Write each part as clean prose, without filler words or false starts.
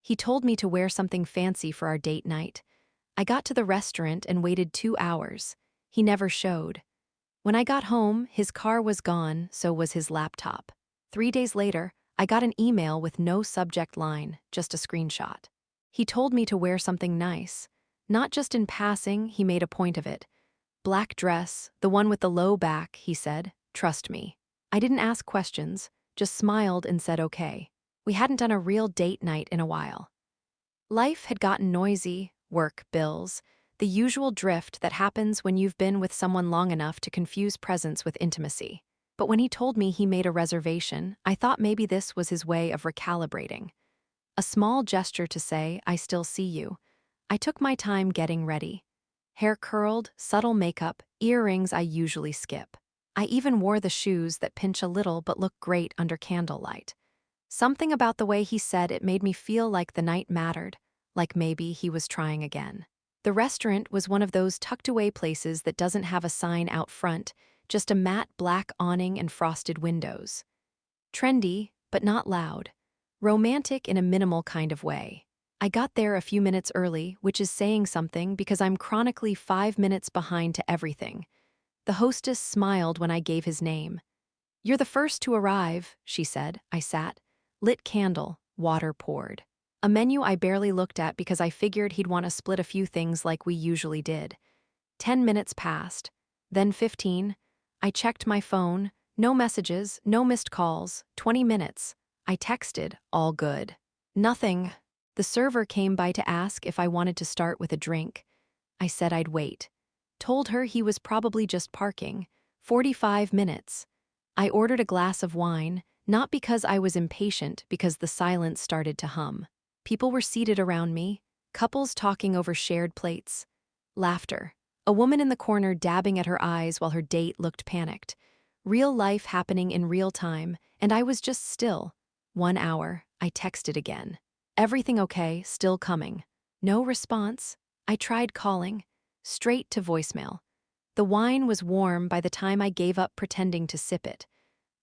He told me to wear something fancy for our date night. I got to the restaurant and waited 2 hours. He never showed. When I got home, his car was gone, so was his laptop. 3 days later, I got an email with no subject line, just a screenshot. He told me to wear something nice. Not just in passing, he made a point of it. Black dress, the one with the low back, he said. Trust me. I didn't ask questions, just smiled and said okay. We hadn't done a real date night in a while. Life had gotten noisy, work, bills, the usual drift that happens when you've been with someone long enough to confuse presence with intimacy. But when he told me he made a reservation, I thought maybe this was his way of recalibrating. A small gesture to say, I still see you. I took my time getting ready. Hair curled, subtle makeup, earrings I usually skip. I even wore the shoes that pinch a little but look great under candlelight. Something about the way he said it made me feel like the night mattered, like maybe he was trying again. The restaurant was one of those tucked-away places that doesn't have a sign out front, just a matte black awning and frosted windows. Trendy, but not loud. Romantic in a minimal kind of way. I got there a few minutes early, which is saying something because I'm chronically 5 minutes behind to everything. The hostess smiled when I gave his name. You're the first to arrive, she said. I sat. Lit candle, water poured. A menu I barely looked at because I figured he'd want to split a few things like we usually did. 10 minutes passed. Then 15. I checked my phone. No messages, no missed calls. 20 minutes. I texted, all good. Nothing. The server came by to ask if I wanted to start with a drink. I said I'd wait. Told her he was probably just parking. 45 minutes. I ordered a glass of wine, not because I was impatient, because the silence started to hum. People were seated around me, couples talking over shared plates. Laughter. A woman in the corner dabbing at her eyes while her date looked panicked. Real life happening in real time, and I was just still. 1 hour, I texted again. Everything okay, still coming. No response. I tried calling. Straight to voicemail. The wine was warm by the time I gave up pretending to sip it.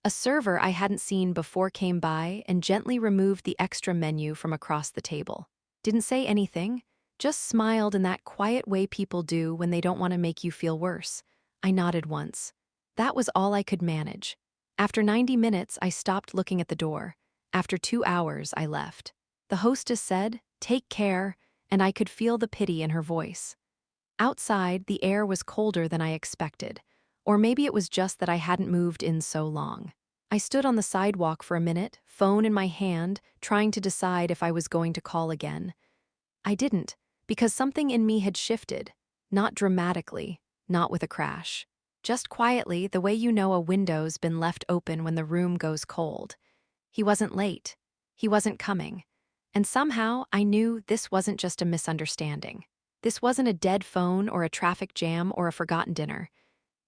A server I hadn't seen before came by and gently removed the extra menu from across the table. Didn't say anything, just smiled in that quiet way people do when they don't want to make you feel worse. I nodded once. That was all I could manage. After 90 minutes, I stopped looking at the door. After 2 hours, I left. The hostess said, "Take care," and I could feel the pity in her voice. Outside, the air was colder than I expected. Or maybe it was just that I hadn't moved in so long. I stood on the sidewalk for a minute, phone in my hand, trying to decide if I was going to call again. I didn't, because something in me had shifted. Not dramatically, not with a crash. Just quietly, the way you know a window's been left open when the room goes cold. He wasn't late. He wasn't coming. And somehow, I knew this wasn't just a misunderstanding. This wasn't a dead phone or a traffic jam or a forgotten dinner.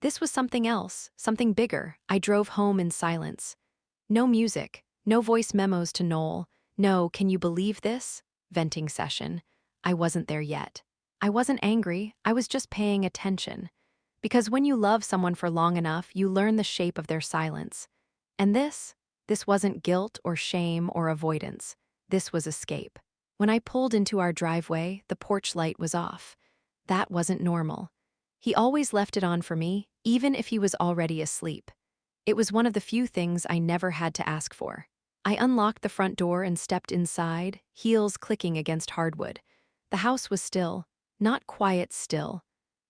This was something else, something bigger. I drove home in silence. No music, no voice memos to Noel. No, can you believe this? Venting session. I wasn't there yet. I wasn't angry, I was just paying attention. Because when you love someone for long enough, you learn the shape of their silence. And this wasn't guilt or shame or avoidance. This was escape. When I pulled into our driveway, the porch light was off. That wasn't normal. He always left it on for me, even if he was already asleep. It was one of the few things I never had to ask for. I unlocked the front door and stepped inside, heels clicking against hardwood. The house was still, not quiet still.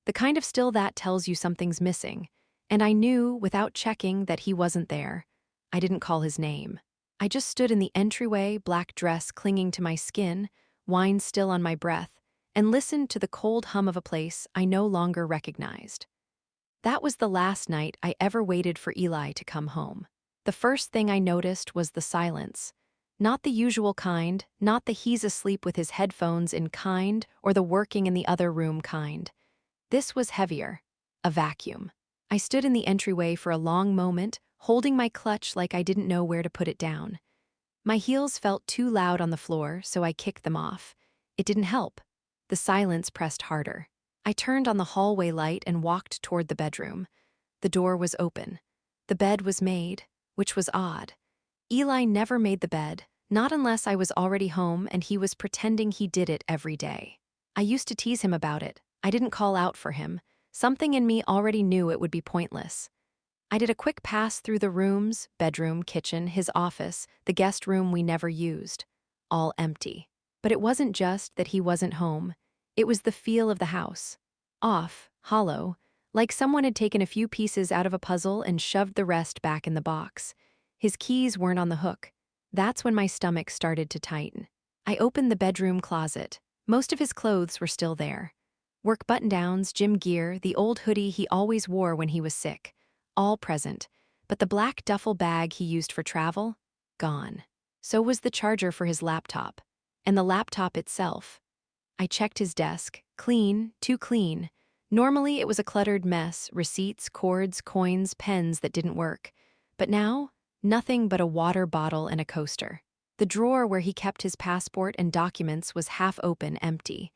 The kind of still that tells you something's missing. And I knew, without checking, that he wasn't there. I didn't call his name. I just stood in the entryway, black dress clinging to my skin, wine still on my breath, and listened to the cold hum of a place I no longer recognized. That was the last night I ever waited for Eli to come home. The first thing I noticed was the silence. Not the usual kind, not the he's asleep with his headphones in kind, or the working in the other room kind. This was heavier. A vacuum. I stood in the entryway for a long moment, holding my clutch like I didn't know where to put it down. My heels felt too loud on the floor, so I kicked them off. It didn't help. The silence pressed harder. I turned on the hallway light and walked toward the bedroom. The door was open. The bed was made, which was odd. Eli never made the bed, Not unless I was already home and he was pretending he did it every day. I used to tease him about it. I didn't call out for him. Something in me already knew it would be pointless. I did a quick pass through the rooms, bedroom, kitchen, his office, the guest room we never used. All empty. But it wasn't just that he wasn't home. It was the feel of the house. Off, hollow, like someone had taken a few pieces out of a puzzle and shoved the rest back in the box. His keys weren't on the hook. That's when my stomach started to tighten. I opened the bedroom closet. Most of his clothes were still there. Work button-downs, gym gear, the old hoodie he always wore when he was sick. All present. But the black duffel bag he used for travel? Gone. So was the charger for his laptop. And the laptop itself. I checked his desk. Clean, too clean. Normally, it was a cluttered mess, receipts, cords, coins, pens that didn't work. But now, nothing but a water bottle and a coaster. The drawer where he kept his passport and documents was half open, empty.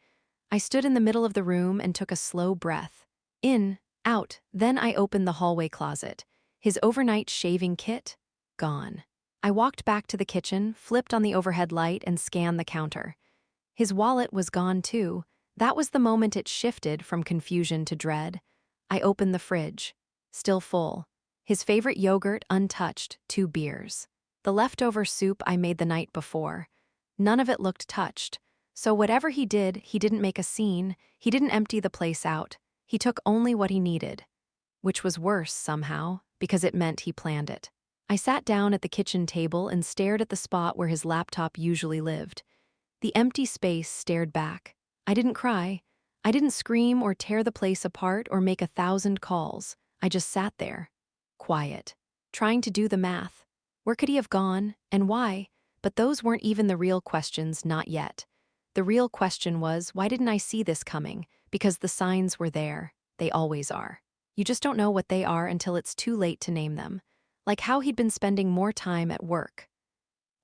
I stood in the middle of the room and took a slow breath. In, out, then I opened the hallway closet. His overnight shaving kit? Gone. I walked back to the kitchen, flipped on the overhead light, and scanned the counter. His wallet was gone too. That was the moment it shifted from confusion to dread. I opened the fridge. Still full. His favorite yogurt untouched, 2 beers. The leftover soup I made the night before. None of it looked touched. So whatever he didn't make a scene, he didn't empty the place out. He took only what he needed. Which was worse, somehow, because it meant he planned it. I sat down at the kitchen table and stared at the spot where his laptop usually lived. The empty space stared back. I didn't cry. I didn't scream or tear the place apart or make 1,000 calls. I just sat there. Quiet. Trying to do the math. Where could he have gone, and why? But those weren't even the real questions, not yet. The real question was, why didn't I see this coming? Because the signs were there. They always are. You just don't know what they are until it's too late to name them. Like how he'd been spending more time at work.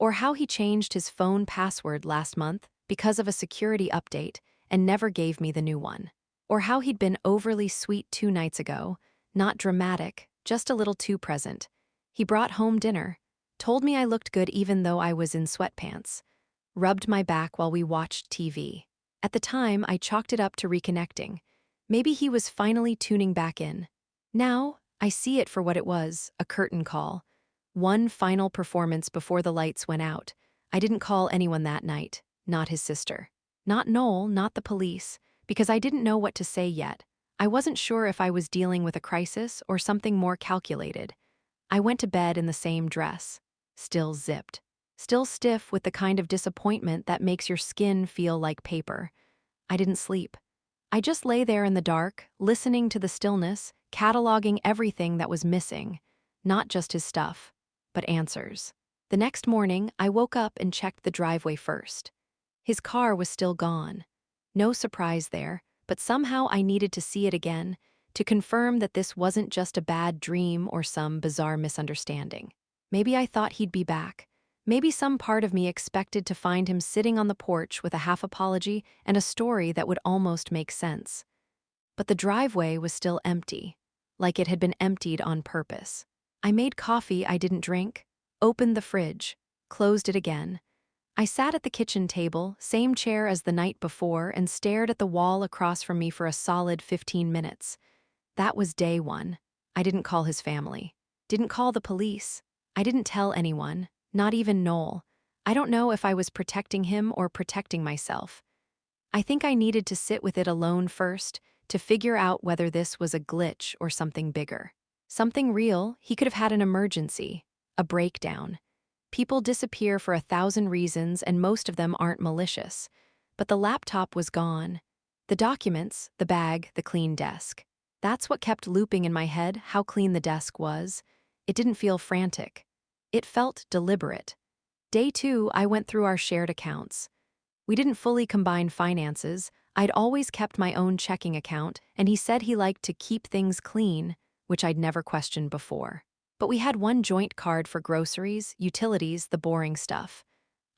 Or how he changed his phone password last month because of a security update and never gave me the new one. Or how he'd been overly sweet 2 nights ago, not dramatic, just a little too present. He brought home dinner, told me I looked good even though I was in sweatpants, rubbed my back while we watched TV. At the time, I chalked it up to reconnecting. Maybe he was finally tuning back in. Now, I see it for what it was, a curtain call. One final performance before the lights went out. I didn't call anyone that night, not his sister. Not Noel, not the police, because I didn't know what to say yet. I wasn't sure if I was dealing with a crisis or something more calculated. I went to bed in the same dress, still zipped. Still stiff with the kind of disappointment that makes your skin feel like paper. I didn't sleep. I just lay there in the dark, listening to the stillness, cataloging everything that was missing. Not just his stuff, but answers. The next morning, I woke up and checked the driveway first. His car was still gone. No surprise there, but somehow I needed to see it again, to confirm that this wasn't just a bad dream or some bizarre misunderstanding. Maybe I thought he'd be back. Maybe some part of me expected to find him sitting on the porch with a half apology and a story that would almost make sense. But the driveway was still empty, like it had been emptied on purpose. I made coffee I didn't drink, opened the fridge, closed it again. I sat at the kitchen table, same chair as the night before, and stared at the wall across from me for a solid 15 minutes. That was day 1. I didn't call his family. Didn't call the police. I didn't tell anyone. Not even Noel. I don't know if I was protecting him or protecting myself. I think I needed to sit with it alone first, to figure out whether this was a glitch or something bigger. Something real. He could have had an emergency, a breakdown. People disappear for 1,000 reasons and most of them aren't malicious. But the laptop was gone. The documents, the bag, the clean desk. That's what kept looping in my head, how clean the desk was. It didn't feel frantic. It felt deliberate. Day 2, I went through our shared accounts. We didn't fully combine finances. I'd always kept my own checking account, and he said he liked to keep things clean, which I'd never questioned before. But we had one joint card for groceries, utilities, the boring stuff.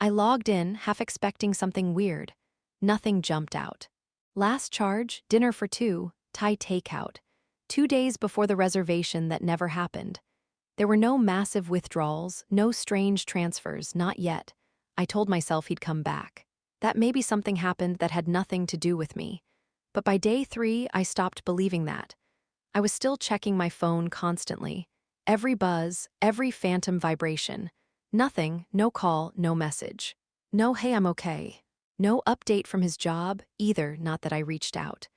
I logged in, half expecting something weird. Nothing jumped out. Last charge, dinner for 2, Thai takeout. 2 days before the reservation that never happened. There were no massive withdrawals, no strange transfers, not yet. I told myself he'd come back. That maybe something happened that had nothing to do with me. But by day 3, I stopped believing that. I was still checking my phone constantly. Every buzz, every phantom vibration. Nothing, no call, no message. No "hey, I'm okay." No update from his job, either, not that I reached out.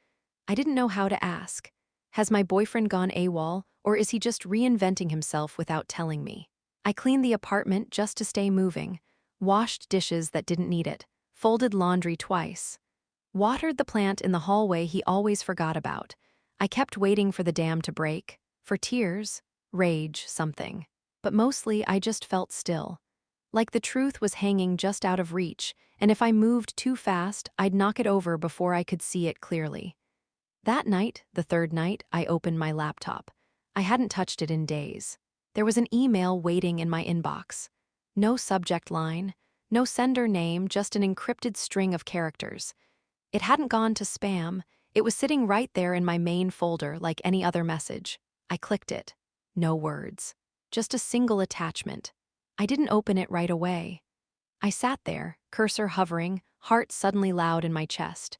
I didn't know how to ask. Has my boyfriend gone AWOL, or is he just reinventing himself without telling me? I cleaned the apartment just to stay moving, washed dishes that didn't need it, folded laundry twice, watered the plant in the hallway he always forgot about. I kept waiting for the dam to break, for tears, rage, something. But mostly I just felt still. Like the truth was hanging just out of reach, and if I moved too fast, I'd knock it over before I could see it clearly. That night, the third night, I opened my laptop. I hadn't touched it in days. There was an email waiting in my inbox. No subject line, no sender name, just an encrypted string of characters. It hadn't gone to spam. It was sitting right there in my main folder like any other message. I clicked it. No words. Just a single attachment. I didn't open it right away. I sat there, cursor hovering, heart suddenly loud in my chest.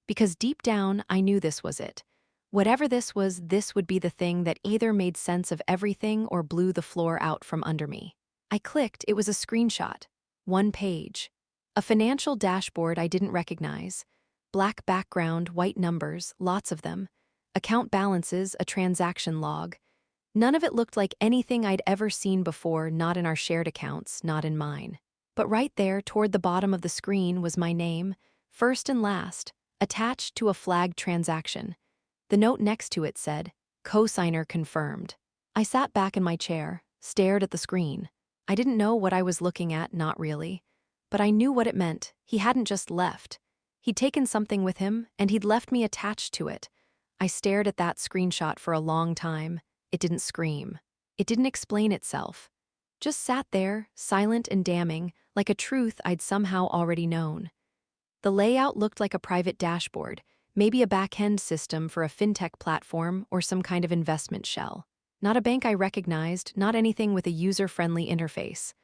Because deep down, I knew this was it. Whatever this was, this would be the thing that either made sense of everything or blew the floor out from under me. I clicked. It was a screenshot. One page. A financial dashboard I didn't recognize. Black background, white numbers, lots of them. Account balances, a transaction log. None of it looked like anything I'd ever seen before, not in our shared accounts, not in mine. But right there, toward the bottom of the screen, was my name, first and last, attached to a flagged transaction. The note next to it said, "Cosigner confirmed." I sat back in my chair, stared at the screen. I didn't know what I was looking at, not really. But I knew what it meant. He hadn't just left. He'd taken something with him, and he'd left me attached to it. I stared at that screenshot for a long time. It didn't scream. It didn't explain itself. Just sat there, silent and damning, like a truth I'd somehow already known. The layout looked like a private dashboard, maybe a back-end system for a fintech platform or some kind of investment shell. Not a bank I recognized, not anything with a user-friendly interface.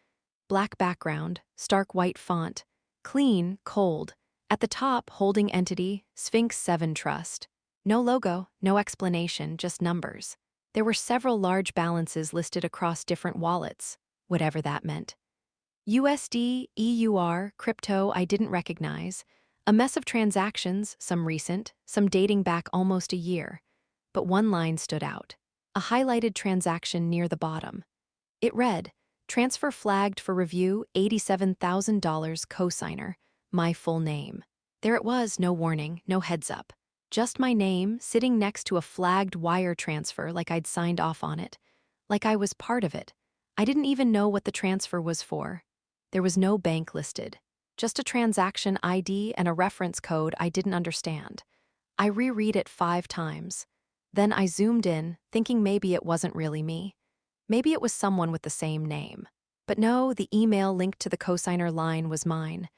Black background, stark white font. Clean, cold. At the top, holding entity, Sphinx 7 Trust. No logo, no explanation, just numbers. There were several large balances listed across different wallets, whatever that meant. USD, EUR, crypto I didn't recognize. A mess of transactions, some recent, some dating back almost a year. But one line stood out. A highlighted transaction near the bottom. It read, "Transfer flagged for review, $87,000 cosigner, my full name." There it was, no warning, no heads up. Just my name, sitting next to a flagged wire transfer like I'd signed off on it. Like I was part of it. I didn't even know what the transfer was for. There was no bank listed. Just a transaction ID and a reference code I didn't understand. I reread it 5 times. Then I zoomed in, thinking maybe it wasn't really me. Maybe it was someone with the same name. But no, the email linked to the cosigner line was mine.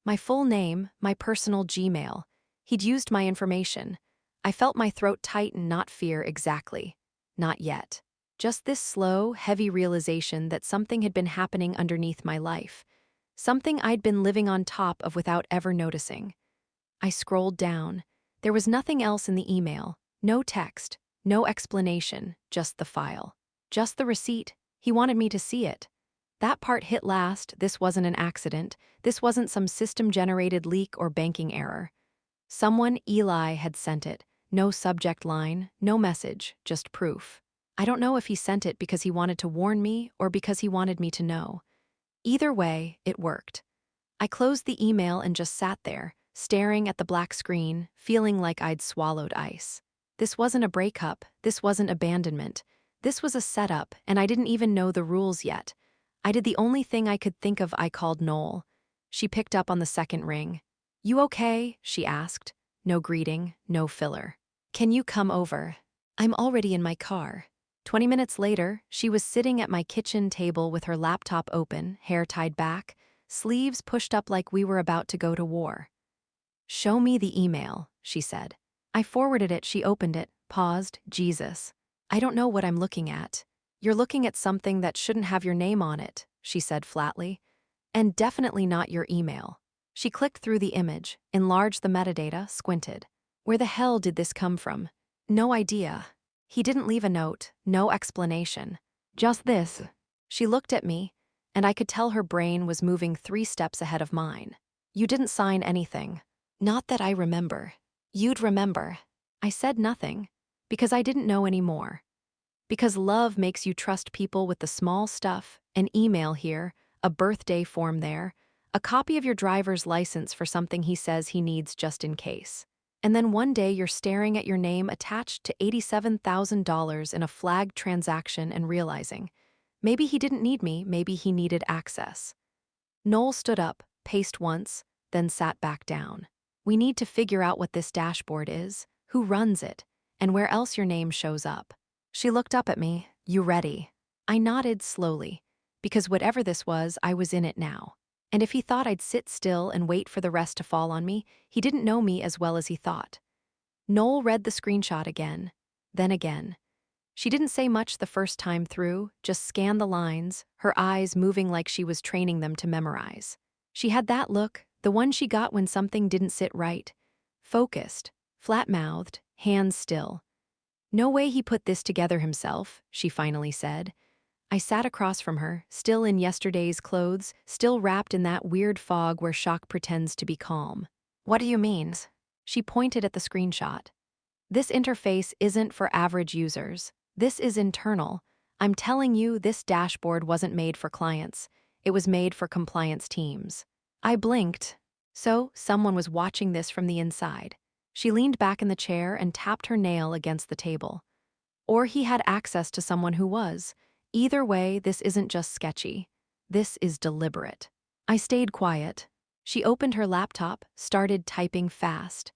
My full name, my personal Gmail. He'd used my information. I felt my throat tighten, not fear exactly. Not yet. Just this slow, heavy realization that something had been happening underneath my life. Something I'd been living on top of without ever noticing. I scrolled down. There was nothing else in the email. No text, no explanation, just the file. Just the receipt. He wanted me to see it. That part hit last. This wasn't an accident. This wasn't some system-generated leak or banking error. Someone, Eli, had sent it. No subject line, no message, just proof. I don't know if he sent it because he wanted to warn me or because he wanted me to know. Either way, it worked. I closed the email and just sat there, staring at the black screen, feeling like I'd swallowed ice. This wasn't a breakup. This wasn't abandonment. This was a setup, and I didn't even know the rules yet. I did the only thing I could think of. I called Noel. She picked up on the second ring. "You okay?" she asked. No greeting, no filler. "Can you come over?" "I'm already in my car." 20 minutes later, she was sitting at my kitchen table with her laptop open, hair tied back, sleeves pushed up like we were about to go to war. "Show me the email," she said. I forwarded it. She opened it, paused. "Jesus. I don't know what I'm looking at." "You're looking at something that shouldn't have your name on it," she said flatly. And definitely not your email. She clicked through the image, enlarged the metadata, squinted. Where the hell did this come from? No idea. He didn't leave a note, no explanation. Just this. She looked at me, and I could tell her brain was moving 3 steps ahead of mine. You didn't sign anything. Not that I remember. You'd remember. I said nothing, because I didn't know anymore. Because love makes you trust people with the small stuff, an email here, a birthday form there, a copy of your driver's license for something he says he needs just in case. And then one day you're staring at your name attached to $87,000 in a flagged transaction and realizing, maybe he didn't need me, maybe he needed access. Noel stood up, paced once, then sat back down. We need to figure out what this dashboard is, who runs it, and where else your name shows up. She looked up at me. You ready? I nodded slowly, because whatever this was, I was in it now. And if he thought I'd sit still and wait for the rest to fall on me, he didn't know me as well as he thought. Noel read the screenshot again, then again. She didn't say much the first time through, just scanned the lines, her eyes moving like she was training them to memorize. She had that look, the one she got when something didn't sit right. Focused, flat-mouthed, hands still. No way he put this together himself, she finally said. I sat across from her, still in yesterday's clothes, still wrapped in that weird fog where shock pretends to be calm. What do you mean? She pointed at the screenshot. This interface isn't for average users. This is internal. I'm telling you, this dashboard wasn't made for clients. It was made for compliance teams. I blinked. So, someone was watching this from the inside. She leaned back in the chair and tapped her nail against the table. Or he had access to someone who was. Either way, this isn't just sketchy. This is deliberate. I stayed quiet. She opened her laptop, started typing fast.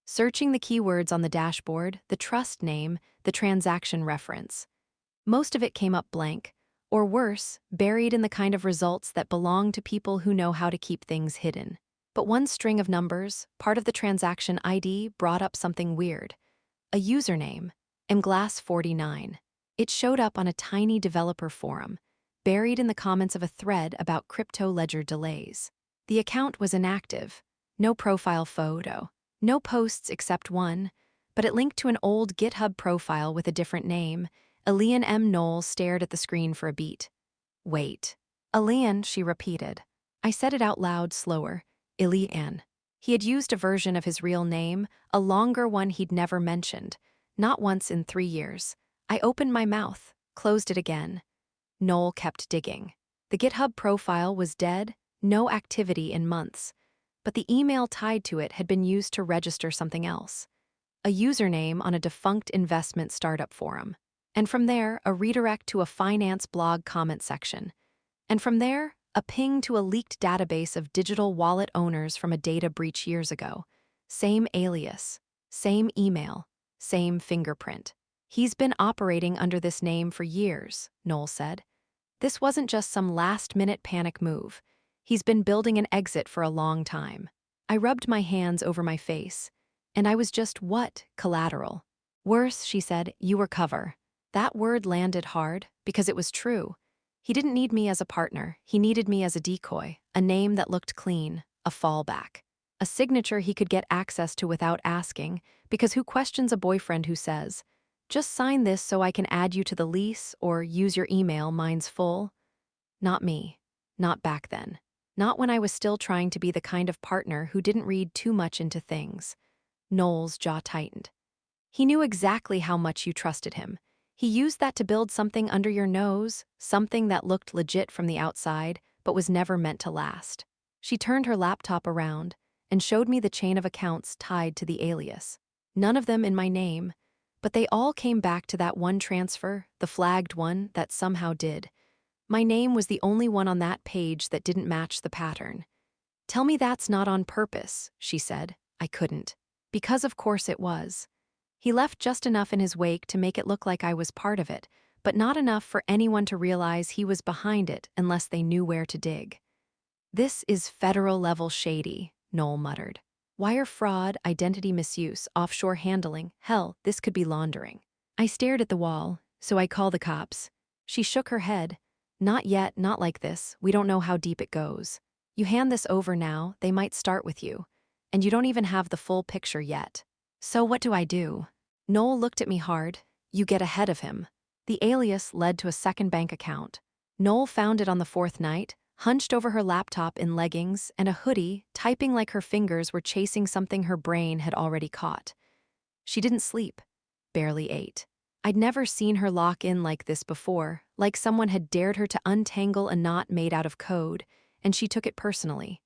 Searching the keywords on the dashboard, the trust name, the transaction reference. Most of it came up blank, or worse, buried in the kind of results that belong to people who know how to keep things hidden. But one string of numbers, part of the transaction ID, brought up something weird. A username, mglass49. It showed up on a tiny developer forum, buried in the comments of a thread about crypto ledger delays. The account was inactive, no profile photo, no posts except one, but it linked to an old GitHub profile with a different name. Elian M. Noel stared at the screen for a beat. Wait. Elian, she repeated. I said it out loud slower. Elian. He had used a version of his real name, a longer one he'd never mentioned, not once in 3 years. I opened my mouth, closed it again. Noel kept digging. The GitHub profile was dead, no activity in months, but the email tied to it had been used to register something else. A username on a defunct investment startup forum. And from there, a redirect to a finance blog comment section. And from there, a ping to a leaked database of digital wallet owners from a data breach years ago. Same alias, same email, same fingerprint. He's been operating under this name for years, Noel said. This wasn't just some last-minute panic move. He's been building an exit for a long time. I rubbed my hands over my face. And I was just what? Collateral. Worse, she said, you were cover. That word landed hard, because it was true. He didn't need me as a partner. He needed me as a decoy, a name that looked clean, a fallback. A signature he could get access to without asking, because who questions a boyfriend who says, just sign this so I can add you to the lease or use your email, mine's full? Not me. Not back then. Not when I was still trying to be the kind of partner who didn't read too much into things. Noel's jaw tightened. He knew exactly how much you trusted him. He used that to build something under your nose, something that looked legit from the outside, but was never meant to last. She turned her laptop around and showed me the chain of accounts tied to the alias. None of them in my name, but they all came back to that one transfer, the flagged one, that somehow did. My name was the only one on that page that didn't match the pattern. Tell me that's not on purpose, she said. I couldn't. Because of course it was. He left just enough in his wake to make it look like I was part of it, but not enough for anyone to realize he was behind it unless they knew where to dig. This is federal-level shady, Noel muttered. Wire fraud, identity misuse, offshore handling, hell, this could be laundering. I stared at the wall, so I call the cops. She shook her head. Not yet, not like this. We don't know how deep it goes. You hand this over now, they might start with you. And you don't even have the full picture yet. So what do I do? Noel looked at me hard. You get ahead of him. The alias led to a second bank account. Noel found it on the fourth night, hunched over her laptop in leggings and a hoodie, typing like her fingers were chasing something her brain had already caught. She didn't sleep. Barely ate. I'd never seen her lock in like this before, like someone had dared her to untangle a knot made out of code, and she took it personally.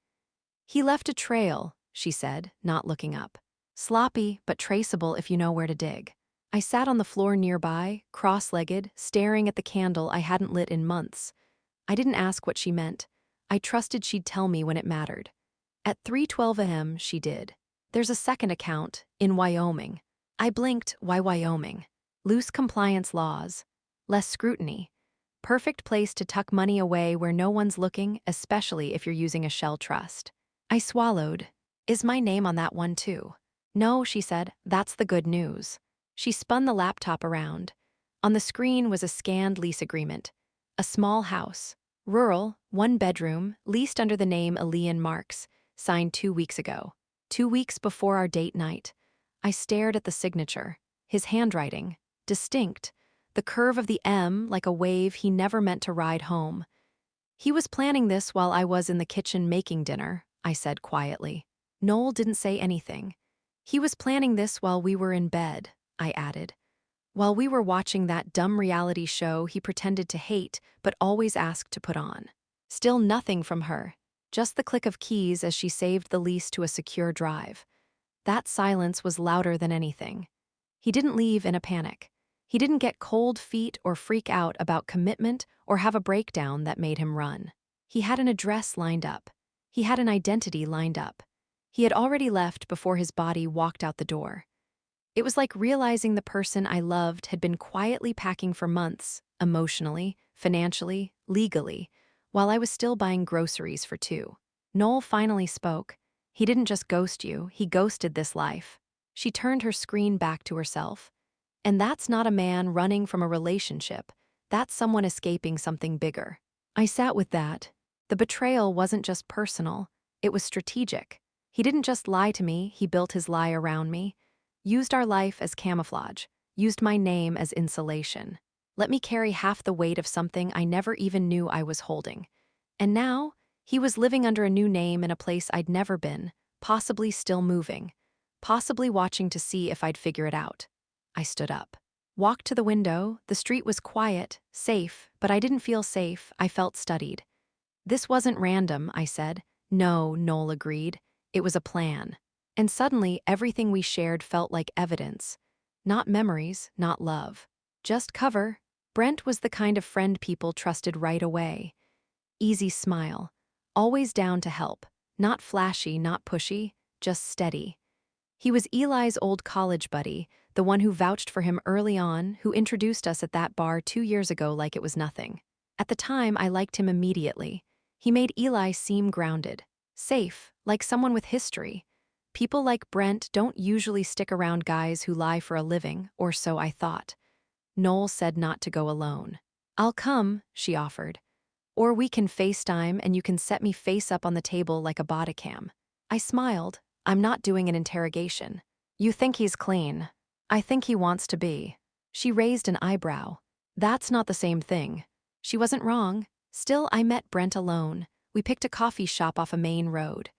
He left a trail, she said, not looking up. Sloppy, but traceable if you know where to dig. I sat on the floor nearby, cross-legged, staring at the candle I hadn't lit in months. I didn't ask what she meant. I trusted she'd tell me when it mattered. At 3:12 a.m., she did. There's a second account, in Wyoming. I blinked. Why Wyoming? Loose compliance laws. Less scrutiny. Perfect place to tuck money away where no one's looking, especially if you're using a shell trust. I swallowed. Is my name on that one too? No, she said, that's the good news. She spun the laptop around. On the screen was a scanned lease agreement. A small house. Rural, 1 bedroom, leased under the name Elian Marks, signed 2 weeks ago. 2 weeks before our date night. I stared at the signature. His handwriting. Distinct. The curve of the M like a wave he never meant to ride home. He was planning this while I was in the kitchen making dinner, I said quietly. Noel didn't say anything. He was planning this while we were in bed, I added. While we were watching that dumb reality show he pretended to hate but always asked to put on. Still nothing from her. Just the click of keys as she saved the lease to a secure drive. That silence was louder than anything. He didn't leave in a panic. He didn't get cold feet or freak out about commitment or have a breakdown that made him run. He had an address lined up. He had an identity lined up. He had already left before his body walked out the door. It was like realizing the person I loved had been quietly packing for months, emotionally, financially, legally, while I was still buying groceries for 2. Noel finally spoke. He didn't just ghost you, he ghosted this life. She turned her screen back to herself. And that's not a man running from a relationship. That's someone escaping something bigger. I sat with that. The betrayal wasn't just personal. It was strategic. He didn't just lie to me, he built his lie around me. Used our life as camouflage. Used my name as insulation. Let me carry half the weight of something I never even knew I was holding. And now, he was living under a new name in a place I'd never been, possibly still moving. Possibly watching to see if I'd figure it out. I stood up. Walked to the window. The street was quiet, safe, but I didn't feel safe. I felt studied. This wasn't random, I said. No, Noel agreed. It was a plan. And suddenly, everything we shared felt like evidence. Not memories, not love. Just cover. Brent was the kind of friend people trusted right away. Easy smile. Always down to help. Not flashy, not pushy, just steady. He was Eli's old college buddy, the one who vouched for him early on, who introduced us at that bar 2 years ago like it was nothing. At the time, I liked him immediately. He made Eli seem grounded. Safe, like someone with history. People like Brent don't usually stick around guys who lie for a living, or so I thought. Noel said not to go alone. I'll come, she offered. Or we can FaceTime and you can set me face up on the table like a body cam. I smiled. I'm not doing an interrogation. You think he's clean. I think he wants to be. She raised an eyebrow. That's not the same thing. She wasn't wrong. Still, I met Brent alone. We picked a coffee shop off a main road.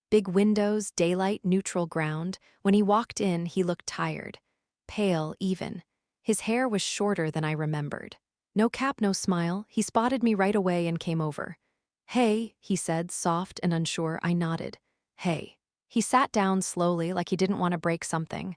Big windows, daylight, neutral ground. When he walked in, he looked tired. Pale, even. His hair was shorter than I remembered. No cap, no smile. He spotted me right away and came over. Hey, he said, soft and unsure. I nodded. Hey. He sat down slowly like he didn't want to break something.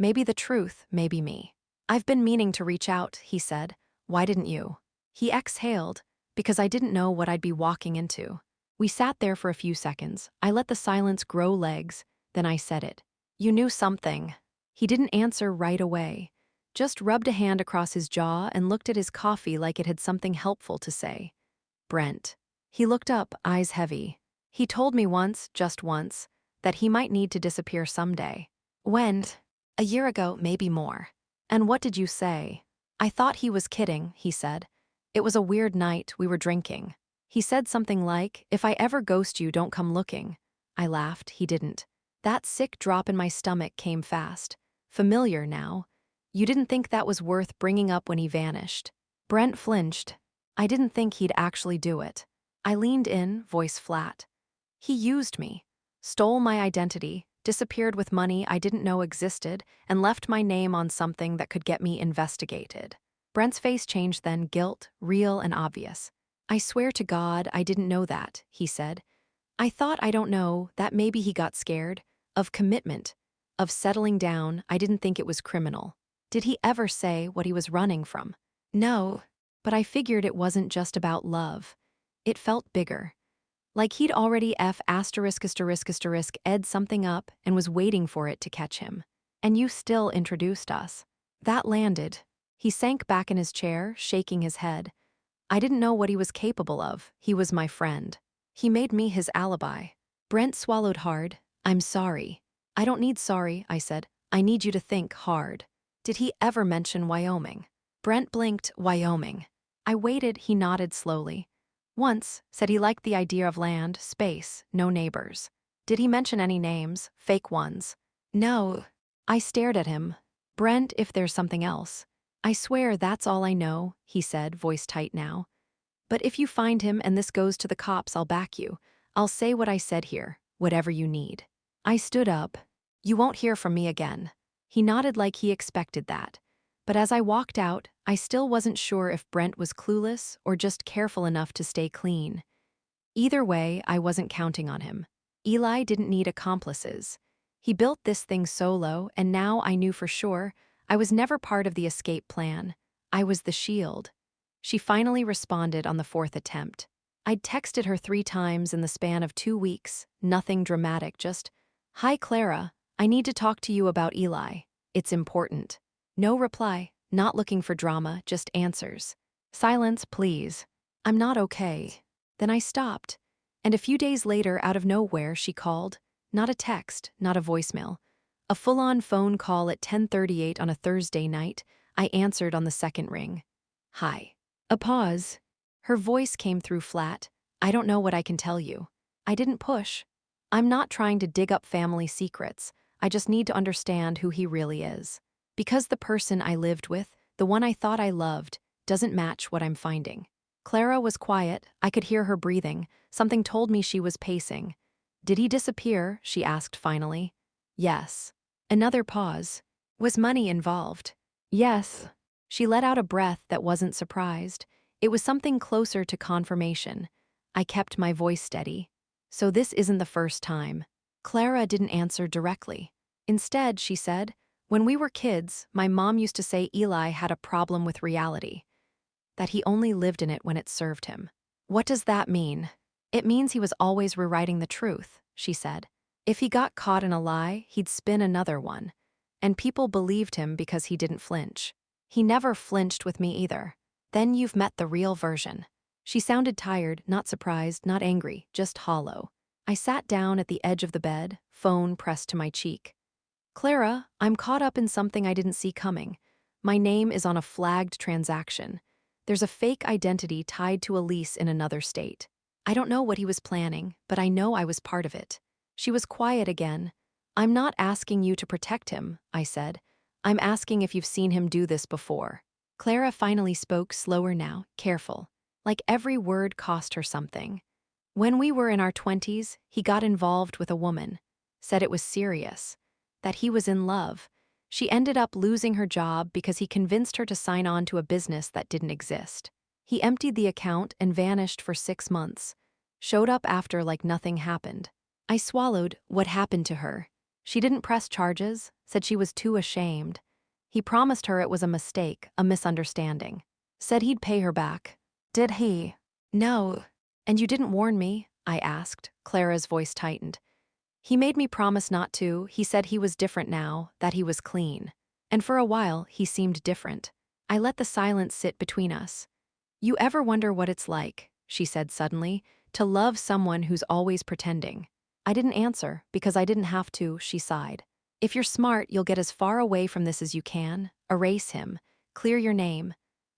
Maybe the truth, maybe me. I've been meaning to reach out, he said. Why didn't you? He exhaled, because I didn't know what I'd be walking into. We sat there for a few seconds. I let the silence grow legs, then I said it. You knew something. He didn't answer right away. Just rubbed a hand across his jaw and looked at his coffee like it had something helpful to say. Brent. He looked up, eyes heavy. He told me once, just once, that he might need to disappear someday. When? A year ago, maybe more. And what did you say? I thought he was kidding, he said. It was a weird night, we were drinking. He said something like, "If I ever ghost you, don't come looking." I laughed, he didn't. That sick drop in my stomach came fast. Familiar now. You didn't think that was worth bringing up when he vanished. Brent flinched. I didn't think he'd actually do it. I leaned in, voice flat. He used me, stole my identity, disappeared with money I didn't know existed, and left my name on something that could get me investigated. Brent's face changed then, guilt, real and obvious. "I swear to God I didn't know that," he said. "I thought I don't know, that maybe he got scared. Of commitment. Of settling down, I didn't think it was criminal." Did he ever say what he was running from? No, but I figured it wasn't just about love. It felt bigger. Like he'd already ed something up and was waiting for it to catch him. "And you still introduced us." That landed. He sank back in his chair, shaking his head. "I didn't know what he was capable of. He was my friend. He made me his alibi." Brent swallowed hard. "I'm sorry." "I don't need sorry," I said. "I need you to think hard." "Did he ever mention Wyoming?" Brent blinked. "Wyoming." I waited, he nodded slowly. "Once, said he liked the idea of land, space, no neighbors." "Did he mention any names, fake ones?" "No." I stared at him. "Brent, if there's something else." "I swear that's all I know," he said, voice tight now. "But if you find him and this goes to the cops, I'll back you. I'll say what I said here, whatever you need." I stood up. "You won't hear from me again." He nodded like he expected that. But as I walked out, I still wasn't sure if Brent was clueless or just careful enough to stay clean. Either way, I wasn't counting on him. Eli didn't need accomplices. He built this thing solo, and now I knew for sure I was never part of the escape plan. I was the shield. She finally responded on the fourth attempt. I'd texted her 3 times in the span of 2 weeks, nothing dramatic, just, "Hi Clara, I need to talk to you about Eli. It's important." No reply, not looking for drama, just answers. "Silence, please. I'm not okay." Then I stopped. And a few days later, out of nowhere, she called. Not a text, not a voicemail. A full-on phone call at 10:38 on a Thursday night. I answered on the second ring. "Hi." A pause. Her voice came through flat. "I don't know what I can tell you." I didn't push. "I'm not trying to dig up family secrets. I just need to understand who he really is. Because the person I lived with, the one I thought I loved, doesn't match what I'm finding." Clara was quiet. I could hear her breathing. Something told me she was pacing. "Did he disappear?" she asked finally. "Yes." Another pause. "Was money involved?" "Yes." She let out a breath that wasn't surprised. It was something closer to confirmation. I kept my voice steady. "So this isn't the first time." Clara didn't answer directly. Instead, she said, "When we were kids, my mom used to say Eli had a problem with reality. That he only lived in it when it served him." "What does that mean?" "It means he was always rewriting the truth," she said. "If he got caught in a lie, he'd spin another one. And people believed him because he didn't flinch. He never flinched with me either. Then you've met the real version." She sounded tired, not surprised, not angry, just hollow. I sat down at the edge of the bed, phone pressed to my cheek. "Clara, I'm caught up in something I didn't see coming. My name is on a flagged transaction. There's a fake identity tied to a lease in another state. I don't know what he was planning, but I know I was part of it." She was quiet again. "I'm not asking you to protect him," I said. "I'm asking if you've seen him do this before." Clara finally spoke, slower now, careful. Like every word cost her something. "When we were in our 20s, he got involved with a woman. Said it was serious. That he was in love. She ended up losing her job because he convinced her to sign on to a business that didn't exist. He emptied the account and vanished for 6 months. Showed up after like nothing happened." I swallowed. "What happened to her?" "She didn't press charges, said she was too ashamed. He promised her it was a mistake, a misunderstanding. Said he'd pay her back." "Did he?" "No." "And you didn't warn me?" I asked. Clara's voice tightened. "He made me promise not to. He said he was different now, that he was clean. And for a while, he seemed different." I let the silence sit between us. "You ever wonder what it's like," she said suddenly, "to love someone who's always pretending?" I didn't answer, because I didn't have to, she sighed. "If you're smart, you'll get as far away from this as you can, erase him, clear your name.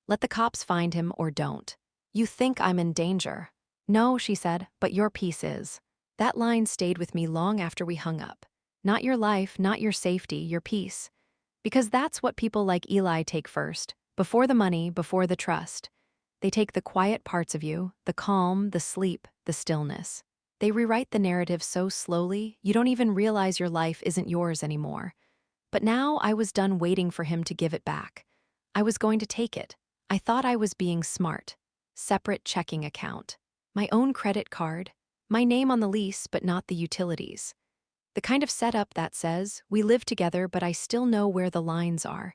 Let the cops find him or don't. You think I'm in danger. No, she said, but your peace is. That line stayed with me long after we hung up. Not your life, not your safety, your peace. Because that's what people like Eli take first, before the money, before the trust. They take the quiet parts of you, the calm, the sleep, the stillness. They rewrite the narrative so slowly, you don't even realize your life isn't yours anymore. But now I was done waiting for him to give it back. I was going to take it. I thought I was being smart. Separate checking account. My own credit card. My name on the lease, but not the utilities. The kind of setup that says, we live together, but I still know where the lines are.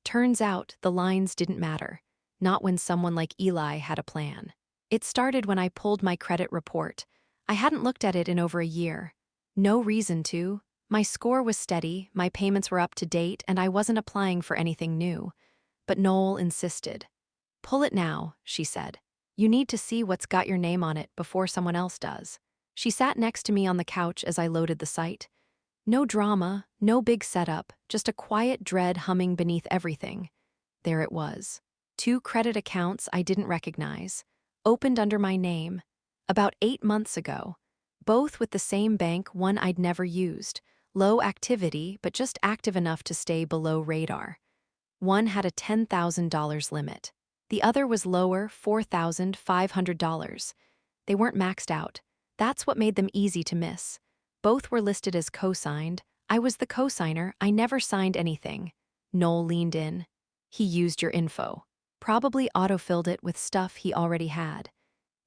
Turns out the lines didn't matter. Not when someone like Eli had a plan. It started when I pulled my credit report. I hadn't looked at it in over a year. No reason to. My score was steady, my payments were up to date, and I wasn't applying for anything new. But Noel insisted. Pull it now, she said. You need to see what's got your name on it before someone else does. She sat next to me on the couch as I loaded the site. No drama, no big setup, just a quiet dread humming beneath everything. There it was. 2 credit accounts I didn't recognize, opened under my name, about 8 months ago. Both with the same bank, one I'd never used. Low activity, but just active enough to stay below radar. One had a $10,000 limit. The other was lower, $4,500. They weren't maxed out. That's what made them easy to miss. Both were listed as co-signed. I was the co-signer. I never signed anything. Noel leaned in. He used your info. Probably autofilled it with stuff he already had.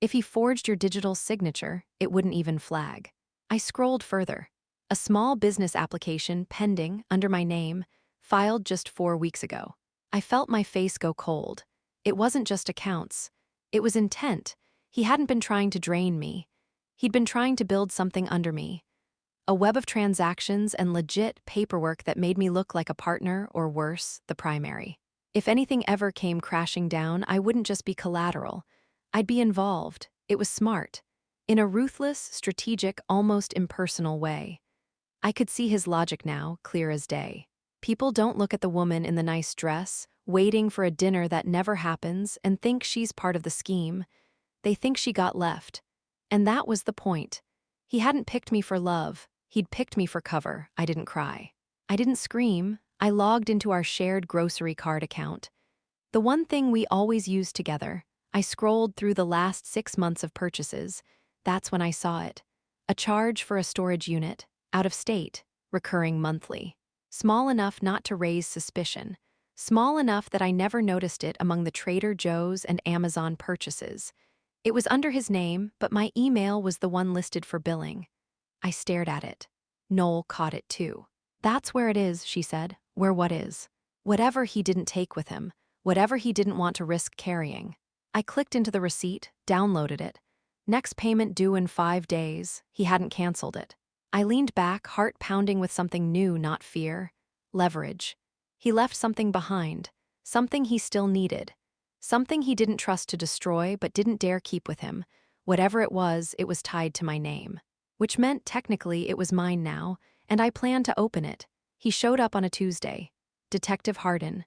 If he forged your digital signature, it wouldn't even flag. I scrolled further. A small business application pending under my name, filed just 4 weeks ago. I felt my face go cold. It wasn't just accounts. It was intent. He hadn't been trying to drain me. He'd been trying to build something under me. A web of transactions and legit paperwork that made me look like a partner or worse, the primary. If anything ever came crashing down, I wouldn't just be collateral. I'd be involved. It was smart. In a ruthless, strategic, almost impersonal way. I could see his logic now, clear as day. People don't look at the woman in the nice dress, waiting for a dinner that never happens, and think she's part of the scheme. They think she got left. And that was the point. He hadn't picked me for love. He'd picked me for cover. I didn't cry. I didn't scream. I logged into our shared grocery card account. The one thing we always used together. I scrolled through the last 6 months of purchases. That's when I saw it. A charge for a storage unit, out of state, recurring monthly. Small enough not to raise suspicion. Small enough that I never noticed it among the Trader Joe's and Amazon purchases. It was under his name, but my email was the one listed for billing. I stared at it. Noel caught it too. That's where it is, she said. Where what is? Whatever he didn't take with him. Whatever he didn't want to risk carrying. I clicked into the receipt, downloaded it. Next payment due in 5 days. He hadn't canceled it. I leaned back, heart pounding with something new, not fear. Leverage. He left something behind. Something he still needed. Something he didn't trust to destroy but didn't dare keep with him. Whatever it was tied to my name. Which meant technically it was mine now, and I planned to open it. He showed up on a Tuesday. Detective Hardin.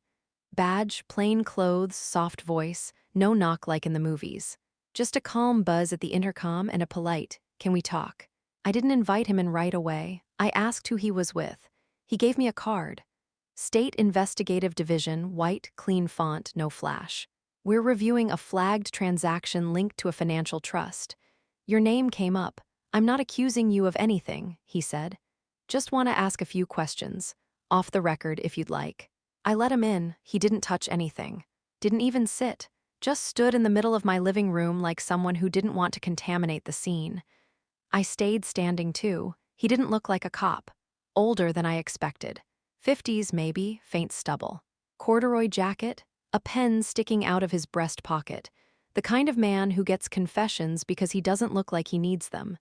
Badge, plain clothes, soft voice, no knock like in the movies. Just a calm buzz at the intercom and a polite, "Can we talk?" I didn't invite him in right away. I asked who he was with. He gave me a card. State Investigative Division, white, clean font, no flash. We're reviewing a flagged transaction linked to a financial trust. Your name came up. I'm not accusing you of anything, he said. Just want to ask a few questions. Off the record if you'd like. I let him in. He didn't touch anything. Didn't even sit. Just stood in the middle of my living room like someone who didn't want to contaminate the scene. I stayed standing too. He didn't look like a cop. Older than I expected. 50s maybe, faint stubble. Corduroy jacket, a pen sticking out of his breast pocket. The kind of man who gets confessions because he doesn't look like he needs them.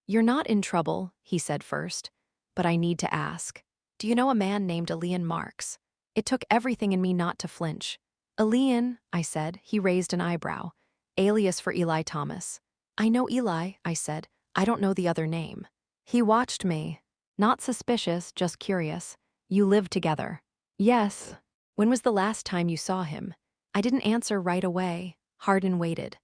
You're not in trouble, he said first. But I need to ask. Do you know a man named Elian Marks? It took everything in me not to flinch. Elian, I said. He raised an eyebrow. Alias for Eli Thomas. I know Eli, I said. I don't know the other name. He watched me. Not suspicious, just curious. You lived together. Yes. When was the last time you saw him? I didn't answer right away. Hardin waited.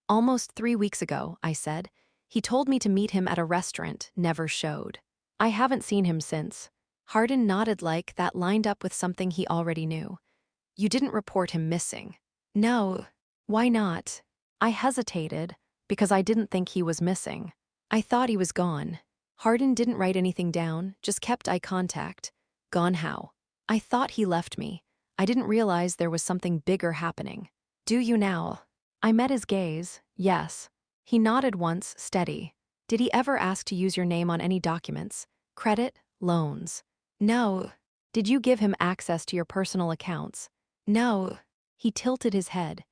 Almost 3 weeks ago, I said. He told me to meet him at a restaurant, never showed. I haven't seen him since. Hardin nodded like that lined up with something he already knew. You didn't report him missing. No. Why not? I hesitated, because I didn't think he was missing. I thought he was gone. Hardin didn't write anything down, just kept eye contact. Gone how? I thought he left me. I didn't realize there was something bigger happening. Do you now? I met his gaze, yes. He nodded once, steady. Did he ever ask to use your name on any documents? Credit? Loans? No. Did you give him access to your personal accounts? No. He tilted his head.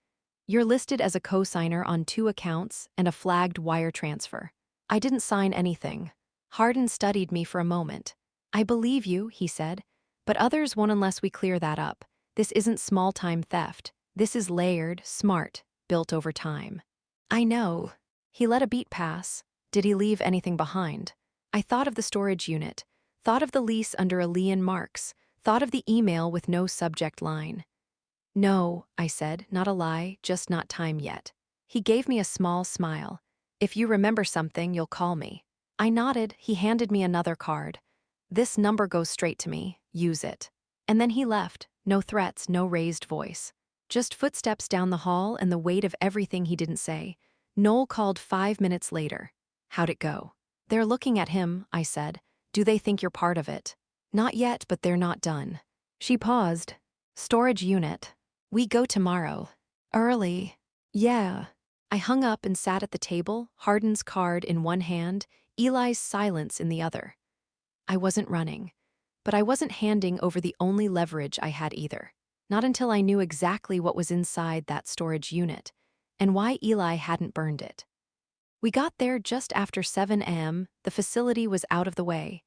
You're listed as a co-signer on 2 accounts and a flagged wire transfer. I didn't sign anything. Hardin studied me for a moment. I believe you, he said, but others won't unless we clear that up. This isn't small-time theft. This is layered, smart, built over time. I know. He let a beat pass. Did he leave anything behind? I thought of the storage unit, thought of the lease under Elian Marks, thought of the email with no subject line. No, I said, not a lie, just not time yet. He gave me a small smile. If you remember something, you'll call me. I nodded. He handed me another card. This number goes straight to me. Use it. And then he left. No threats, no raised voice. Just footsteps down the hall and the weight of everything he didn't say. Noel called 5 minutes later. How'd it go? They're looking at him, I said. Do they think you're part of it? Not yet, but they're not done. She paused. Storage unit. We go tomorrow. Early. Yeah. I hung up and sat at the table, Hardin's card in one hand, Eli's silence in the other. I wasn't running, but I wasn't handing over the only leverage I had either. Not until I knew exactly what was inside that storage unit and why Eli hadn't burned it. We got there just after 7 a.m. The facility was out of the way,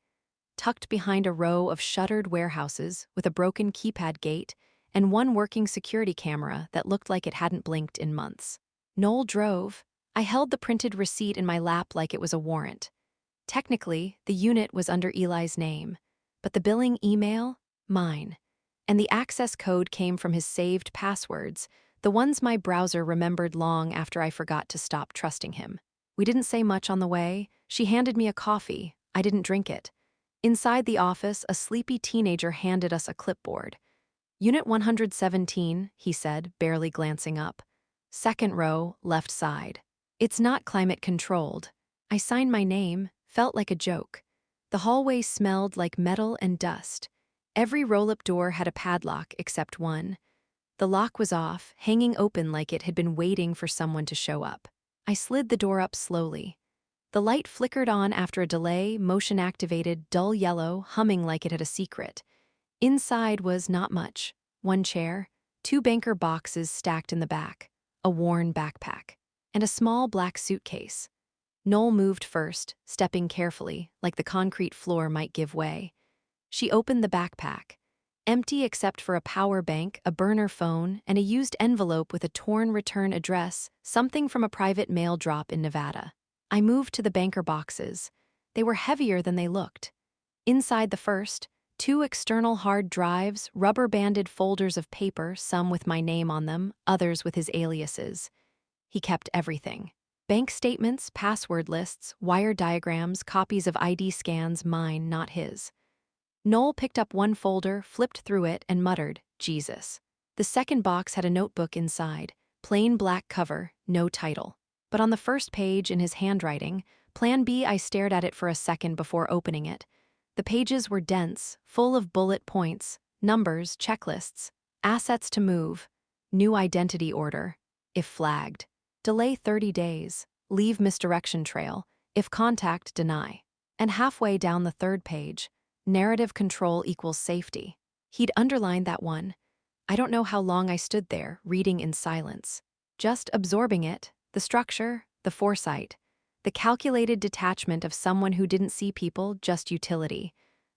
tucked behind a row of shuttered warehouses with a broken keypad gate and one working security camera that looked like it hadn't blinked in months. Noel drove. I held the printed receipt in my lap like it was a warrant. Technically, the unit was under Eli's name, but the billing email? Mine. And the access code came from his saved passwords, the ones my browser remembered long after I forgot to stop trusting him. We didn't say much on the way. She handed me a coffee. I didn't drink it. Inside the office, a sleepy teenager handed us a clipboard. Unit 117, he said, barely glancing up. Second row, left side. It's not climate controlled. I signed my name, felt like a joke. The hallway smelled like metal and dust. Every roll-up door had a padlock except one. The lock was off, hanging open like it had been waiting for someone to show up. I slid the door up slowly. The light flickered on after a delay, motion-activated, dull yellow, humming like it had a secret. Inside was not much. 1 chair, 2 banker boxes stacked in the back, a worn backpack, and a small black suitcase. Noel moved first, stepping carefully, like the concrete floor might give way. She opened the backpack. Empty except for a power bank, a burner phone, and a used envelope with a torn return address, something from a private mail drop in Nevada. I moved to the banker boxes. They were heavier than they looked. Inside the first, 2 external hard drives, rubber-banded folders of paper, some with my name on them, others with his aliases. He kept everything. Bank statements, password lists, wire diagrams, copies of ID scans, mine, not his. Noel picked up one folder, flipped through it, and muttered, Jesus. The second box had a notebook inside, plain black cover, no title. But on the first page in his handwriting, Plan B, I stared at it for a second before opening it. The pages were dense, full of bullet points, numbers, checklists, assets to move, new identity order, if flagged, delay 30 days, leave misdirection trail, if contact, deny. And halfway down the third page, narrative control equals safety. He'd underlined that one. I don't know how long I stood there, reading in silence, just absorbing it, the structure, the foresight. The calculated detachment of someone who didn't see people, just utility.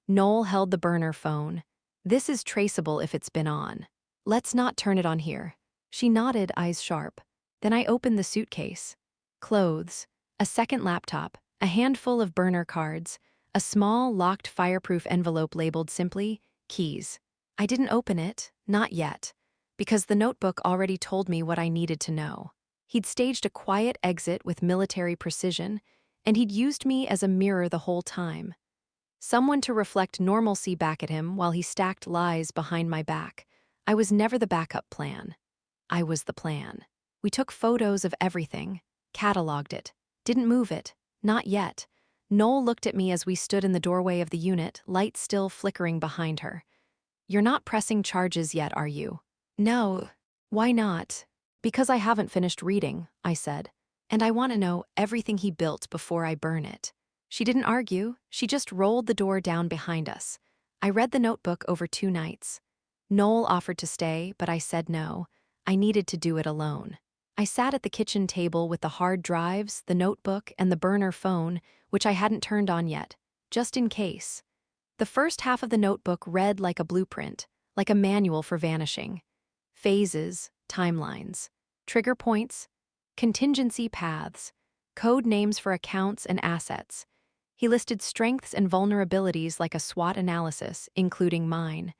Noel held the burner phone. This is traceable if it's been on. Let's not turn it on here. She nodded, eyes sharp. Then I opened the suitcase. Clothes, a second laptop, a handful of burner cards, a small, locked fireproof envelope labeled simply, keys. I didn't open it, not yet. Because the notebook already told me what I needed to know. He'd staged a quiet exit with military precision, and he'd used me as a mirror the whole time. Someone to reflect normalcy back at him while he stacked lies behind my back. I was never the backup plan. I was the plan. We took photos of everything, cataloged it, didn't move it, not yet. Noel looked at me as we stood in the doorway of the unit, light still flickering behind her. "You're not pressing charges yet, are you?" "No." "Why not?" "Because I haven't finished reading," I said. "And I want to know everything he built before I burn it." She didn't argue, she just rolled the door down behind us. I read the notebook over 2 nights. Noel offered to stay, but I said no. I needed to do it alone. I sat at the kitchen table with the hard drives, the notebook, and the burner phone, which I hadn't turned on yet, just in case. The first half of the notebook read like a blueprint, like a manual for vanishing. Phases, timelines, trigger points, contingency paths, code names for accounts and assets. He listed strengths and vulnerabilities like a SWOT analysis, including mine.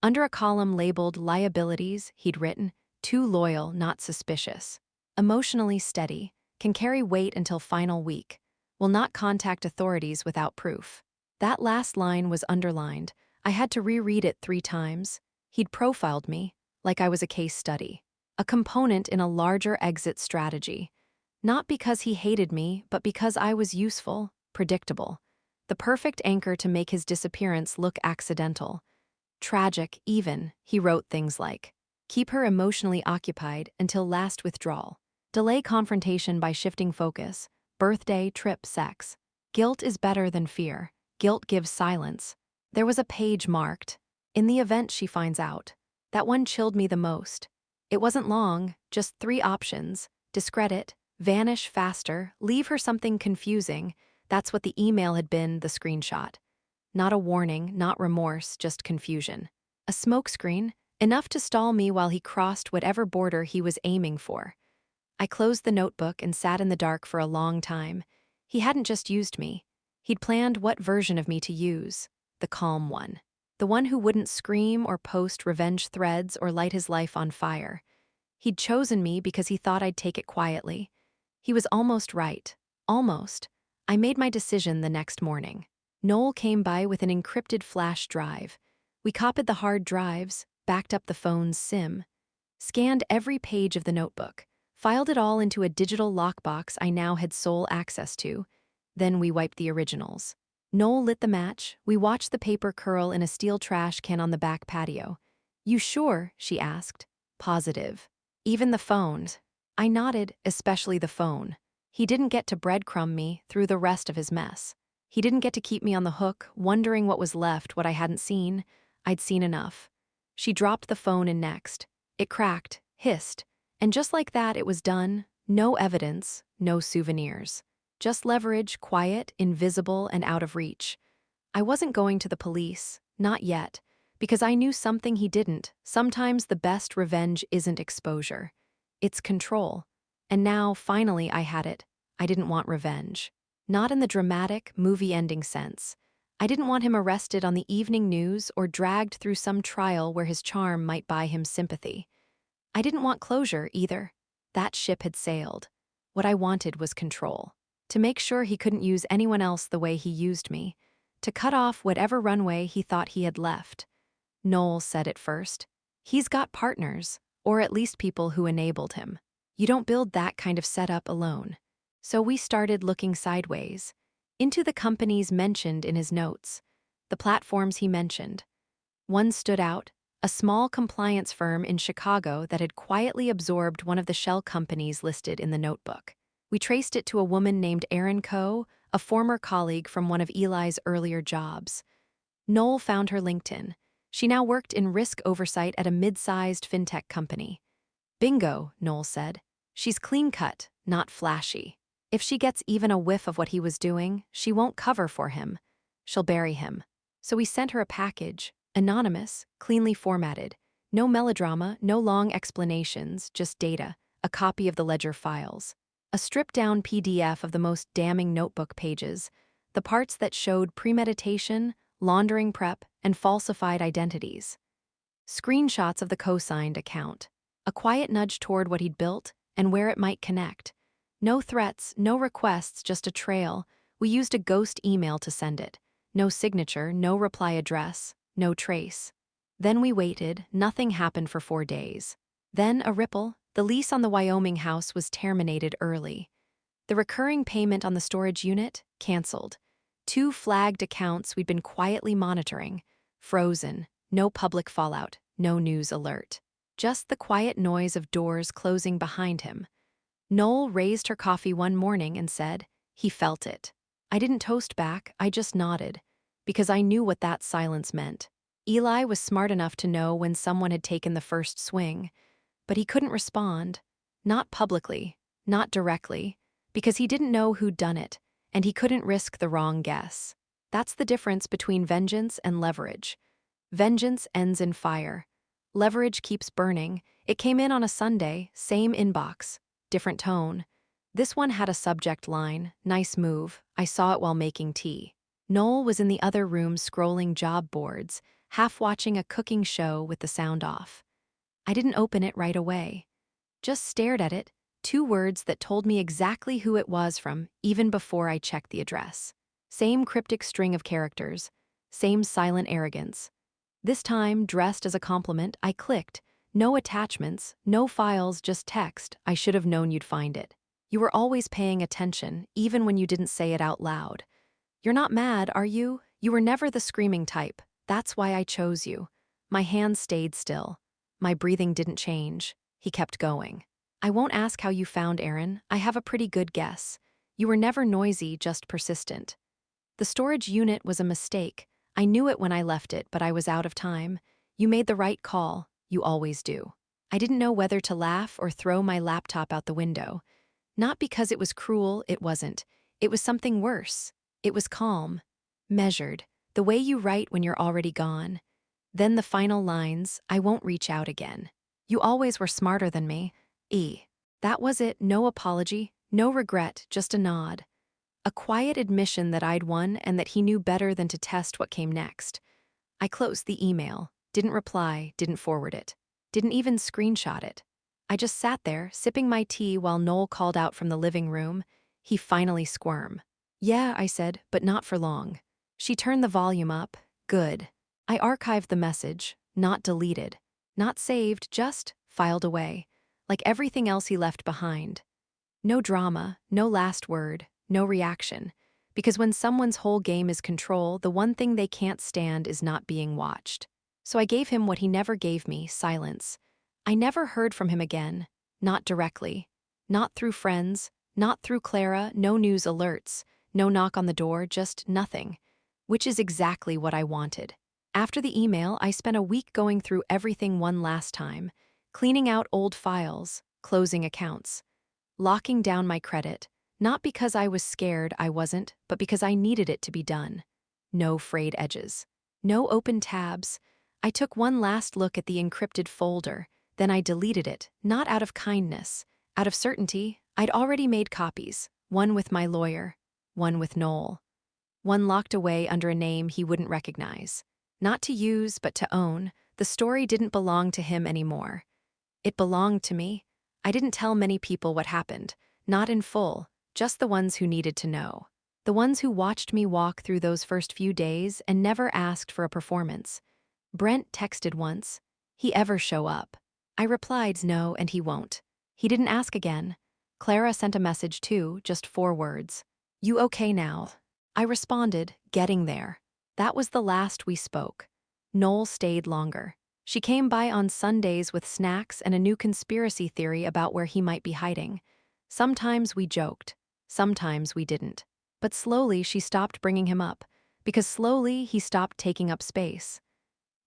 Under a column labeled liabilities, he'd written, "Too loyal, not suspicious. Emotionally steady, can carry weight until final week. Will not contact authorities without proof." That last line was underlined. I had to reread it 3 times. He'd profiled me, like I was a case study. A component in a larger exit strategy. Not because he hated me, but because I was useful, predictable. The perfect anchor to make his disappearance look accidental. Tragic, even, he wrote things like, "Keep her emotionally occupied until last withdrawal. Delay confrontation by shifting focus. Birthday, trip, sex. Guilt is better than fear. Guilt gives silence." There was a page marked, "In the event she finds out." That one chilled me the most. It wasn't long, just 3 options: discredit, vanish faster, leave her something confusing. That's what the email had been, the screenshot. Not a warning, not remorse, just confusion. A smokescreen, enough to stall me while he crossed whatever border he was aiming for. I closed the notebook and sat in the dark for a long time. He hadn't just used me. He'd planned what version of me to use. The calm one. The one who wouldn't scream or post revenge threads or light his life on fire. He'd chosen me because he thought I'd take it quietly. He was almost right. Almost. I made my decision the next morning. Noel came by with an encrypted flash drive. We copied the hard drives, backed up the phone's SIM, scanned every page of the notebook, filed it all into a digital lockbox I now had sole access to. Then we wiped the originals. Noel lit the match. We watched the paper curl in a steel trash can on the back patio. "You sure?" she asked. "Positive." "Even the phones?" I nodded, especially the phone. He didn't get to breadcrumb me through the rest of his mess. He didn't get to keep me on the hook, wondering what was left, what I hadn't seen. I'd seen enough. She dropped the phone in next. It cracked, hissed, and just like that it was done. No evidence, no souvenirs. Just leverage, quiet, invisible, and out of reach. I wasn't going to the police, not yet, because I knew something he didn't. Sometimes the best revenge isn't exposure. It's control. And now, finally, I had it. I didn't want revenge. Not in the dramatic, movie-ending sense. I didn't want him arrested on the evening news or dragged through some trial where his charm might buy him sympathy. I didn't want closure, either. That ship had sailed. What I wanted was control. To make sure he couldn't use anyone else the way he used me. To cut off whatever runway he thought he had left. Noel said it first. He's got partners, or at least people who enabled him. You don't build that kind of setup alone. So we started looking sideways. Into the companies mentioned in his notes. The platforms he mentioned. One stood out. A small compliance firm in Chicago that had quietly absorbed one of the shell companies listed in the notebook. We traced it to a woman named Erin Coe, a former colleague from one of Eli's earlier jobs. Noel found her LinkedIn. She now worked in risk oversight at a mid-sized fintech company. "Bingo," Noel said. "She's clean-cut, not flashy. If she gets even a whiff of what he was doing, she won't cover for him. She'll bury him." So we sent her a package. Anonymous, cleanly formatted. No melodrama, no long explanations, just data, a copy of the ledger files. A stripped-down PDF of the most damning notebook pages, the parts that showed premeditation, laundering prep, and falsified identities. Screenshots of the co-signed account. A quiet nudge toward what he'd built and where it might connect. No threats, no requests, just a trail. We used a ghost email to send it. No signature, no reply address, no trace. Then we waited. Nothing happened for 4 days. Then a ripple. The lease on the Wyoming house was terminated early. The recurring payment on the storage unit? Canceled. 2 flagged accounts we'd been quietly monitoring. Frozen. No public fallout. No news alert. Just the quiet noise of doors closing behind him. Noel raised her coffee one morning and said he felt it. I didn't toast back, I just nodded, because I knew what that silence meant. Eli was smart enough to know when someone had taken the first swing, but he couldn't respond. Not publicly, not directly, because he didn't know who'd done it, and he couldn't risk the wrong guess. That's the difference between vengeance and leverage. Vengeance ends in fire. Leverage keeps burning. It came in on a Sunday, same inbox, different tone. This one had a subject line, nice move, I saw it while making tea. Noel was in the other room scrolling job boards, half watching a cooking show with the sound off. I didn't open it right away. Just stared at it, 2 words that told me exactly who it was from even before I checked the address. Same cryptic string of characters, same silent arrogance. This time, dressed as a compliment, I clicked. No attachments, no files, just text. I should have known you'd find it. You were always paying attention, even when you didn't say it out loud. You're not mad, are you? You were never the screaming type. That's why I chose you. My hands stayed still. My breathing didn't change. He kept going. I won't ask how you found Aaron. I have a pretty good guess. You were never noisy, just persistent. The storage unit was a mistake. I knew it when I left it, but I was out of time. You made the right call. You always do. I didn't know whether to laugh or throw my laptop out the window. Not because it was cruel, it wasn't. It was something worse. It was calm. Measured. The way you write when you're already gone. Then the final lines, I won't reach out again. You always were smarter than me. That was it, no apology, no regret, just a nod. A quiet admission that I'd won and that he knew better than to test what came next. I closed the email, didn't reply, didn't forward it, didn't even screenshot it. I just sat there, sipping my tea while Noel called out from the living room. He finally squirmed. Yeah, I said, but not for long. She turned the volume up. Good. I archived the message, not deleted, not saved, just filed away, like everything else he left behind. No drama, no last word, no reaction. Because when someone's whole game is control, the one thing they can't stand is not being watched. So I gave him what he never gave me, silence. I never heard from him again, not directly. Not through friends, not through Clara, no news alerts, no knock on the door, just nothing. Which is exactly what I wanted. After the email, I spent a week going through everything one last time, cleaning out old files, closing accounts, locking down my credit, not because I was scared, I wasn't, but because I needed it to be done. No frayed edges. No open tabs. I took one last look at the encrypted folder, then I deleted it, not out of kindness. Out of certainty, I'd already made copies, one with my lawyer, one with Noel. One locked away under a name he wouldn't recognize. Not to use, but to own. The story didn't belong to him anymore. It belonged to me. I didn't tell many people what happened, not in full, just the ones who needed to know. The ones who watched me walk through those first few days and never asked for a performance. Brent texted once. He ever show up? I replied no, and he won't. He didn't ask again. Clara sent a message too, just 4 words. You okay now? I responded, getting there. That was the last we spoke. Noel stayed longer. She came by on Sundays with snacks and a new conspiracy theory about where he might be hiding. Sometimes we joked. Sometimes we didn't. But slowly she stopped bringing him up, because slowly he stopped taking up space.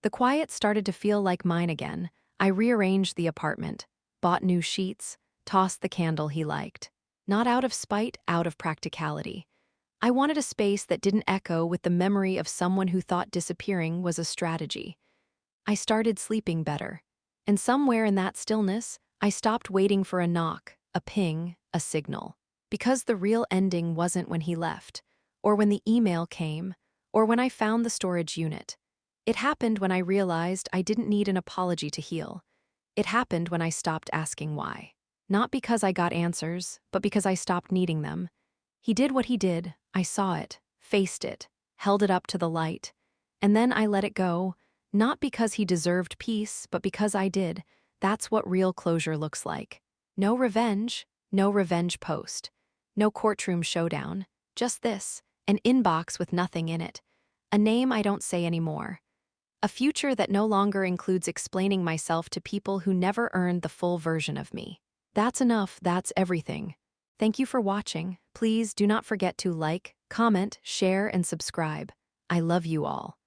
The quiet started to feel like mine again. I rearranged the apartment, bought new sheets, tossed the candle he liked. Not out of spite, out of practicality. I wanted a space that didn't echo with the memory of someone who thought disappearing was a strategy. I started sleeping better. And somewhere in that stillness, I stopped waiting for a knock, a ping, a signal. Because the real ending wasn't when he left, or when the email came, or when I found the storage unit. It happened when I realized I didn't need an apology to heal. It happened when I stopped asking why. Not because I got answers, but because I stopped needing them. He did what he did, I saw it, faced it, held it up to the light. And then I let it go, not because he deserved peace, but because I did. That's what real closure looks like. No revenge post. No courtroom showdown. Just this, an inbox with nothing in it. A name I don't say anymore. A future that no longer includes explaining myself to people who never earned the full version of me. That's enough, that's everything. Thank you for watching. Please do not forget to like, comment, share, and subscribe. I love you all.